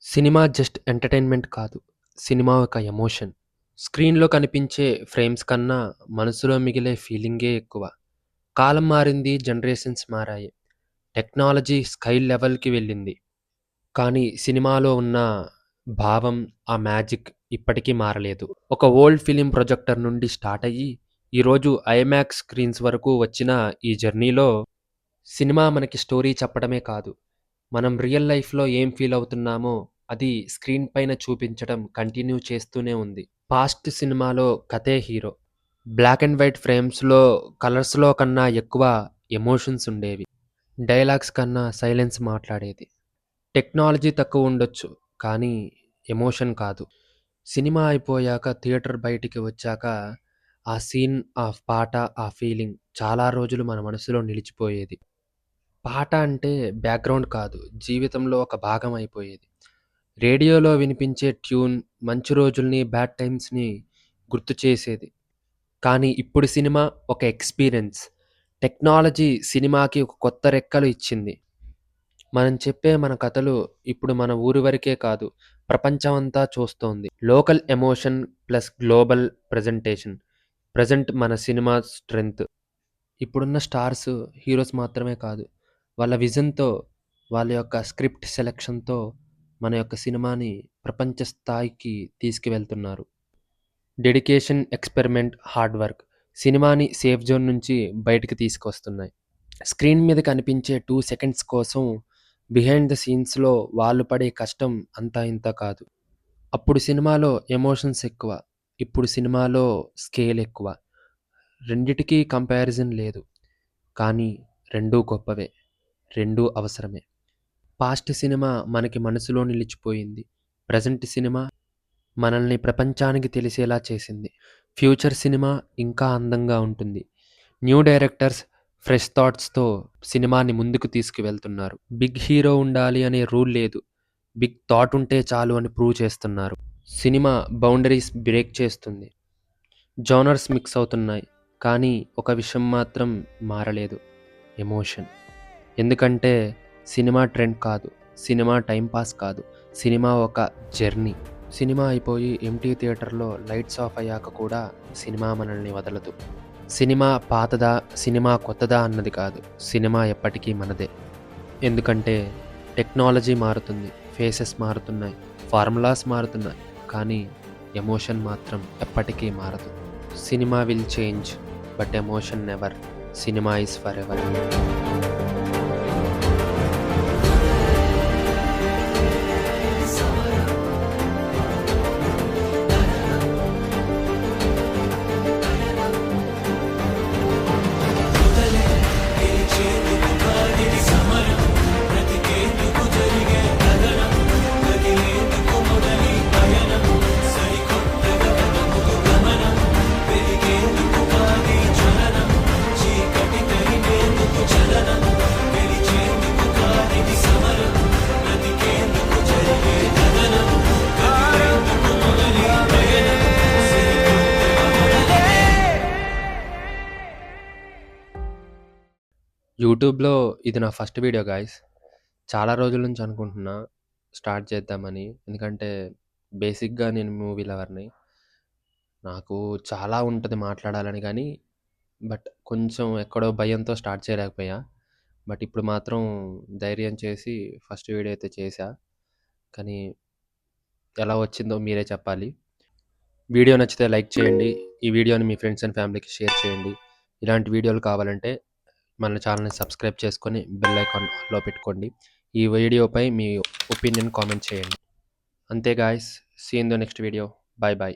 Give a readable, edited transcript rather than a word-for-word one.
Cinema just entertainment కాదు. Cinema ఒక emotion. స్క్రీన్‌లో కనిపించే ఫ్రేమ్స్ కన్నా మనసులో మిగిలే ఫీలింగే ఎక్కువ. కాలం మారింది, జనరేషన్స్ మారాయి. టెక్నాలజీ స్కై లెవెల్‌కి వెళ్ళింది. కానీ సినిమాలో ఉన్న భావం, ఆ మ్యాజిక్ ఇప్పటికీ మారలేదు. ఒక ఓల్డ్ ఫిల్మ్ ప్రొజెక్టర్ నుండి స్టార్ట్ అయ్యి, ఈరోజు ఐమాక్స్ స్క్రీన్స్ వరకు వచ్చిన ఈ జర్నీలో సినిమా మనకి స్టోరీ చెప్పడమే కాదు, మనం రియల్ లైఫ్‌లో ఏం ఫీల్ అవుతున్నామో అది స్క్రీన్ పైన చూపించడం కంటిన్యూ చేస్తూనే ఉంది. పాస్ట్ సినిమాలో కథే హీరో. బ్లాక్ అండ్ వైట్ ఫ్రేమ్స్‌లో కలర్స్‌లో కన్నా ఎక్కువ ఎమోషన్స్ ఉండేవి. డైలాగ్స్ కన్నా సైలెన్స్ మాట్లాడేది. టెక్నాలజీ తక్కువ ఉండొచ్చు, కానీ ఎమోషన్ కాదు. సినిమా అయిపోయాక థియేటర్ బయటికి వచ్చాక ఆ సీన్, ఆ పాట, ఆ ఫీలింగ్ చాలా రోజులు మన మనసులో నిలిచిపోయేది. పాట అంటే బ్యాక్‌గ్రౌండ్ కాదు, జీవితంలో ఒక భాగం అయిపోయేది. రేడియోలో వినిపించే ట్యూన్ మంచి రోజుల్ని, బ్యాడ్ టైమ్స్‌ని గుర్తు చేసేది. కానీ ఇప్పుడు సినిమా ఒక ఎక్స్‌పీరియన్స్. టెక్నాలజీ సినిమాకి ఒక కొత్త రెక్కలు ఇచ్చింది. మనం చెప్పే మన కథలు ఇప్పుడు మన ఊరి వరకే కాదు, ప్రపంచమంతా చూస్తోంది. Local emotion plus global presentation. Present మన సినిమా స్ట్రెంగ్త్. ఇప్పుడున్న స్టార్స్, హీరోస్ మాత్రమే కాదు, వాళ్ళ విజన్‌తో, వాళ్ళ యొక్క స్క్రిప్ట్ సెలక్షన్‌తో మన యొక్క సినిమాని ప్రపంచ స్థాయికి తీసుకువెళ్తున్నారు. డెడికేషన్, ఎక్స్‌పెరిమెంట్, హార్డ్ వర్క్ సినిమాని సేఫ్ జోన్ నుంచి బయటికి తీసుకొస్తున్నాయి. స్క్రీన్ మీద కనిపించే 2 సెకండ్స్ కోసం బిహైండ్ ద సీన్స్‌లో వాళ్ళు పడే కష్టం అంతా ఇంతా కాదు. అప్పుడు సినిమాలో ఎమోషన్స్ ఎక్కువ, ఇప్పుడు సినిమాలో స్కేల్ ఎక్కువ. రెండిటికి కంపారిజన్ లేదు. కానీ రెండూ గొప్పవే. రెండూ అవసరమే. పాస్ట్ సినిమా మనకి మనసులో నిలిచిపోయింది. ప్రెజెంట్ సినిమా మనల్ని ప్రపంచానికి తెలిసేలా చేసింది. ఫ్యూచర్ సినిమా ఇంకా అందంగా ఉంటుంది. న్యూ డైరెక్టర్స్ ఫ్రెష్ థాట్స్‌తో సినిమాని ముందుకు తీసుకువెళ్తున్నారు. బిగ్ హీరో ఉండాలి అనే రూల్ లేదు. బిగ్ థాట్ ఉంటే చాలు అని ప్రూవ్ చేస్తున్నారు. సినిమా బౌండరీస్ బ్రేక్ చేస్తుంది. జోనర్స్ మిక్స్ అవుతున్నాయి. కానీ ఒక విషయం మాత్రం మారలేదు, ఎమోషన్. ఎందుకంటే సినిమా ట్రెండ్ కాదు, సినిమా టైం పాస్ కాదు, సినిమా ఒక జర్నీ. సినిమా అయిపోయి ఎంప్టీ థియేటర్‌లో లైట్స్ ఆఫ్ అయ్యాక కూడా సినిమా మనల్ని వదలదు. సినిమా పాతదా, సినిమా కొత్తదా అన్నది కాదు, సినిమా ఎప్పటికీ మనదే. ఎందుకంటే టెక్నాలజీ మారుతుంది, ఫేసెస్ మారుతున్నాయి, ఫార్ములాస్ మారుతున్నాయి, కానీ ఎమోషన్ మాత్రం ఎప్పటికీ మారదు. Cinema will change but emotion never. Cinema is forever. యూట్యూబ్‌లో ఇది నా ఫస్ట్ వీడియో గైస్. చాలా రోజుల నుంచి అనుకుంటున్నా స్టార్ట్ చేద్దామని. ఎందుకంటే బేసిక్‌గా నేను మూవీ లవర్‌ని. నాకు చాలా ఉంటది మాట్లాడాలని గానీ, బట్ కొంచెం ఎక్కడో భయంతో స్టార్ట్ చేయలేకపోయా. బట్ ఇప్పుడు మాత్రం ధైర్యం చేసి ఫస్ట్ వీడియో అయితే చేశా. కానీ ఎలా వచ్చిందో మీరే చెప్పాలి. వీడియో నచ్చితే లైక్ చేయండి. ఈ వీడియోని మీ ఫ్రెండ్స్ అండ్ ఫ్యామిలీకి షేర్ చేయండి. ఇలాంటి వీడియోలు కావాలంటే మన ఛానల్‌ని సబ్స్క్రైబ్ చేసుకొని బెల్ ఐకాన్ ఆల్‌లో పెట్టుకోండి. ఈ వీడియోపై మీ ఒపీనియన్ కామెంట్ చేయండి. అంతే guys. See you in the next video. Bye by.